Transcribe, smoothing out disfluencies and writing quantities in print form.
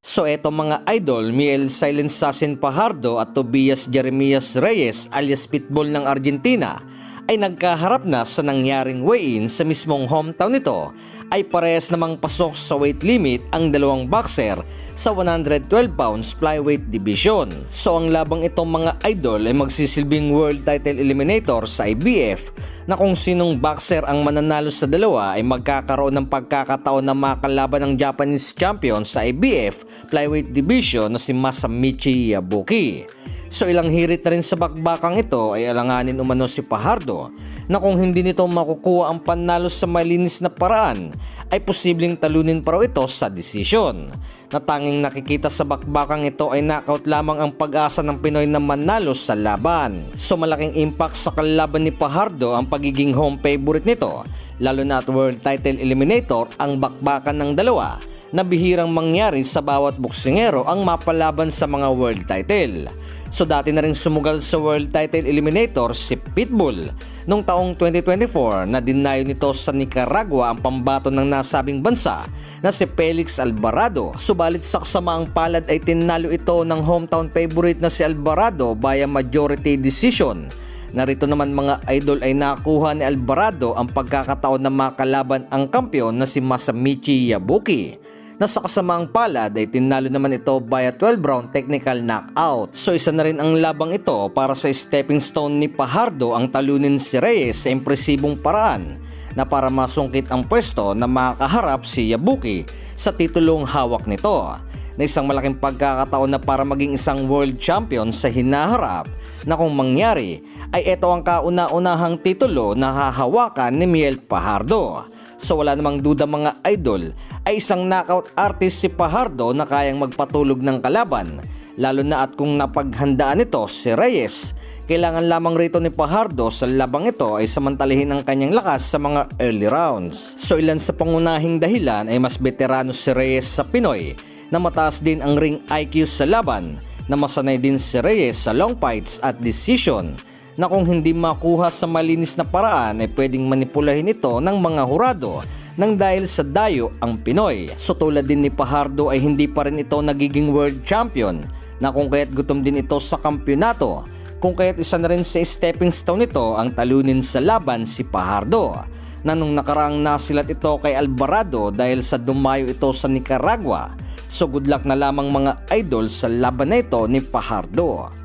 So eto mga idol, Miel Silent Sasin Fajardo at Tobias Jeremias Reyes alias Pitbull ng Argentina ay nagkaharap na sa nangyaring weigh-in sa mismong hometown nito ay parehas namang pasok sa weight limit ang dalawang boxer sa 112 pounds flyweight division. So ang labang itong mga idol ay magsisilbing world title eliminator sa IBF na kung sinong boxer ang mananalo sa dalawa ay magkakaroon ng pagkakataon na makalaban ng Japanese champion sa IBF flyweight division na si Masamichi Yabuki. So ilang hirit na rin sa bakbakang ito ay alanganin umano si Fajardo na kung hindi nito makukuha ang panalo sa malinis na paraan ay posibleng talunin pa raw ito sa desisyon. Na tanging nakikita sa bakbakang ito ay knockout lamang ang pag-asa ng Pinoy na manalo sa laban. So malaking impact sa kalaban ni Fajardo ang pagiging home favorite nito, lalo na at world title eliminator ang bakbakan ng dalawa na bihirang mangyari sa bawat boksingero ang mapalaban sa mga world title. So dati na rin sumugal sa world title eliminator si Pitbull noong taong 2024 na dinayo nito sa Nicaragua ang pambato ng nasabing bansa na si Felix Alvarado. Subalit sa kasamaang palad ay tinalo ito ng hometown favorite na si Alvarado via majority decision. Narito naman mga idol ay nakuha ni Alvarado ang pagkakataon na makalaban ang kampiyon na si Masamichi Yabuki, na sa kasamaang palad ay tinalo naman ito via 12 round technical knockout. So isa na rin ang labang ito para sa stepping stone ni Fajardo ang talunin si Reyes sa impresibong paraan na para masungkit ang pwesto na makaharap si Yabuki sa titulong hawak nito, na isang malaking pagkakataon na para maging isang world champion sa hinaharap na kung mangyari ay ito ang kauna-unahang titulo na hahawakan ni Miel Fajardo. So wala namang duda mga idol ay isang knockout artist si Fajardo na kayang magpatulog ng kalaban, lalo na at kung napaghandaan nito si Reyes. Kailangan lamang rito ni Fajardo sa labang ito ay samantalahin ang kanyang lakas sa mga early rounds. So ilan sa pangunahing dahilan ay mas veterano si Reyes sa Pinoy, na mataas din ang ring IQ sa laban, na masanay din si Reyes sa long fights at decision, na kung hindi makuha sa malinis na paraan ay pwedeng manipulahin ito ng mga hurado nang dahil sa dayo ang Pinoy. So tulad din ni Fajardo ay hindi pa rin ito nagiging world champion, na kung kaya't gutom din ito sa kampyonato, kung kaya't isa na rin sa stepping stone nito ang talunin sa laban si Fajardo, na nung nakaraang nasilat ito kay Alvarado dahil sa dumayo ito sa Nicaragua. So good luck na lamang mga idol sa laban na ito ni Fajardo.